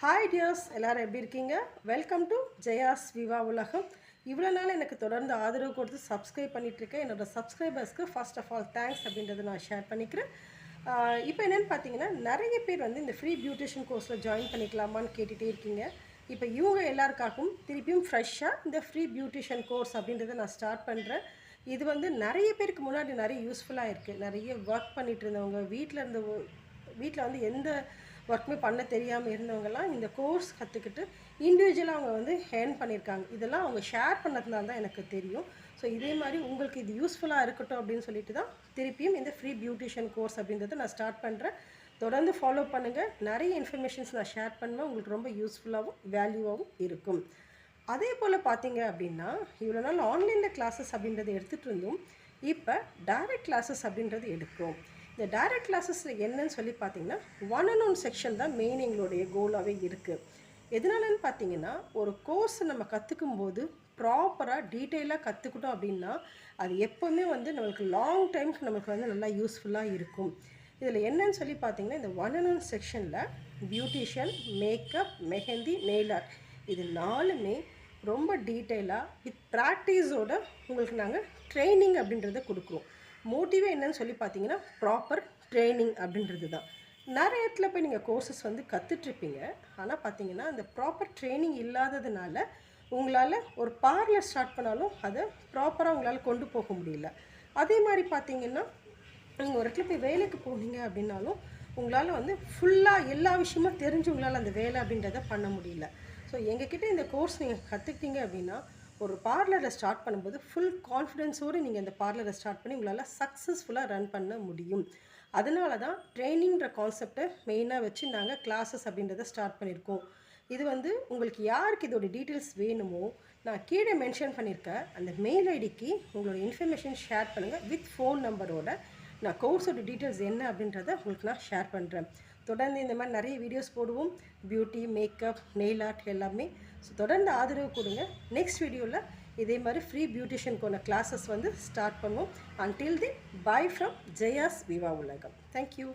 Hi tears, எல்லோரும் எப்படி இருக்கீங்க? வெல்கம் டு ஜெயாஸ் விவா உலகம். இவ்வளோ நாள் எனக்கு தொடர்ந்து ஆதரவு கொடுத்து சப்ஸ்கிரைப் பண்ணிகிட்ருக்கேன். என்னோடய சப்ஸ்கிரைபர்ஸ்க்கு ஃபர்ஸ்ட் ஆஃப் ஆல் தேங்க்ஸ் அப்படின்றத நான் ஷேர் பண்ணிக்கிறேன். இப்போ என்னென்னு பார்த்தீங்கன்னா, நிறைய பேர் வந்து இந்த ஃப்ரீ பியூட்டிஷியன் கோர்ஸில் ஜாயின் பண்ணிக்கலாமான்னு கேட்டுகிட்டே இருக்கீங்க. இப்போ இவங்க எல்லாருக்காகவும் திருப்பியும் ஃப்ரெஷ்ஷாக இந்த ஃப்ரீ பியூட்டிஷியன் கோர்ஸ் அப்படின்றத நான் ஸ்டார்ட் பண்ணுறேன். இது வந்து நிறைய பேருக்கு முன்னாடி நிறைய யூஸ்ஃபுல்லாக இருக்குது. நிறைய ஒர்க் பண்ணிகிட்டு இருந்தவங்க, வீட்டில் வந்து எந்த ஒர்க்குமே பண்ண தெரியாமல் இருந்தவங்கலாம் இந்த கோர்ஸ் கற்றுக்கிட்டு இண்டிவிஜுவலாக அவங்க வந்து ஏர்ன் பண்ணியிருக்காங்க. இதெல்லாம் அவங்க ஷேர் பண்ணதுனால தான் எனக்கு தெரியும். ஸோ இதே மாதிரி உங்களுக்கு இது யூஸ்ஃபுல்லாக இருக்கட்டும் அப்படின்னு சொல்லிட்டு தான் திருப்பியும் இந்த ஃப்ரீ பியூட்டிஷியன் கோர்ஸ் அப்படின்றத நான் ஸ்டார்ட் பண்ணுறேன். தொடர்ந்து ஃபாலோ பண்ணுங்கள். நிறைய இன்ஃபர்மேஷன்ஸ் நான் ஷேர் பண்ணுவேன். உங்களுக்கு ரொம்ப யூஸ்ஃபுல்லாகவும் வேல்யூவாகவும் இருக்கும். அதே போல் பார்த்தீங்க அப்படின்னா, இவ்வளோ நாள் ஆன்லைனில் கிளாஸஸ் அப்படின்றத எடுத்துகிட்டு இருந்தோம். இப்போ டைரக்ட் கிளாஸஸ் அப்படின்றது எடுக்கிறோம். இந்த டைரக்ட் கிளாஸஸில் என்னன்னு சொல்லி பார்த்தீங்கன்னா, 1-on-1 செக்ஷன் தான் மெயின் எங்களுடைய கோலாகவே இருக்குது. எதனாலன்னு பார்த்தீங்கன்னா, ஒரு கோர்ஸை நம்ம கற்றுக்கும் போது ப்ராப்பராக டீட்டெயிலாக கற்றுக்கிட்டோம் அப்படின்னா, அது எப்போவுமே வந்து நம்மளுக்கு லாங் டைமுக்கு நம்மளுக்கு வந்து நல்லா யூஸ்ஃபுல்லாக இருக்கும். இதில் என்னன்னு சொல்லி பார்த்தீங்கன்னா, இந்த 1-on-1 செக்ஷனில் beautician, makeup, mehndi, nail art இது 4மே ரொம்ப டீட்டெயிலாக வித் ப்ராக்டிஸோடு உங்களுக்கு நாங்கள் ட்ரைனிங் அப்படின்றத கொடுக்குறோம். மோட்டிவே என்னன்னு சொல்லி பார்த்தீங்கன்னா, ப்ராப்பர் ட்ரைனிங் அப்படின்றது தான். நிறைய இடத்துல போய் நீங்கள் கோர்சஸ் வந்து கற்றுட்ருப்பீங்க. ஆனால் பார்த்தீங்கன்னா, அந்த ப்ராப்பர் ட்ரைனிங் இல்லாததுனால உங்களால் ஒரு பார்லர் ஸ்டார்ட் பண்ணாலும் அதை ப்ராப்பராக உங்களால் கொண்டு போக முடியல. அதே மாதிரி பார்த்தீங்கன்னா, நீங்கள் ஒரு இடத்துல போய் வேலைக்கு போனீங்க அப்படின்னாலும் உங்களால் வந்து ஃபுல்லாக எல்லா விஷயமும் தெரிஞ்சு உங்களால் அந்த வேலை அப்படின்றத பண்ண முடியல. ஸோ எங்ககிட்ட இந்த கோர்ஸ் நீங்கள் கற்றுக்கிட்டீங்க அப்படின்னா, ஒரு பார்லரை ஸ்டார்ட் பண்ணும்போது ஃபுல் கான்ஃபிடென்ஸோடு நீங்கள் இந்த பார்லரை ஸ்டார்ட் பண்ணி உங்களால் சக்ஸஸ்ஃபுல்லாக ரன் பண்ண முடியும். அதனால தான் ட்ரைனிங்கிற கான்செப்டை மெயினாக வச்சு நாங்கள் கிளாஸஸ் அப்படின்றத ஸ்டார்ட் பண்ணியிருக்கோம். இது வந்து உங்களுக்கு யாருக்கு இதோட டீட்டெயில்ஸ் வேணுமோ, நான் கீழே மென்ஷன் பண்ணியிருக்கேன் அந்த மெயில் ஐடிக்கு உங்களோட இன்ஃபர்மேஷன் ஷேர் பண்ணுங்கள் வித் ஃபோன் நம்பரோட. நான் கோர்ஸோட டீட்டெயில்ஸ் என்ன அப்படின்றத உங்களுக்கு நான் ஷேர் பண்ணுறேன். தொடர்ந்து இந்த மாதிரி நிறைய வீடியோஸ் போடுவோம். பியூட்டி, மேக்கப், நெயில் ஆர்ட் எல்லாமே. ஸோ தொடர்ந்து ஆதரவு கொடுங்க. நெக்ஸ்ட் வீடியோவில் இதே மாதிரி ஃப்ரீ பியூட்டிஷியனுக்கான கிளாஸஸ் வந்து ஸ்டார்ட் பண்ணுவோம். Until then, bye from Jaya's viva உலகம். தேங்க்யூ.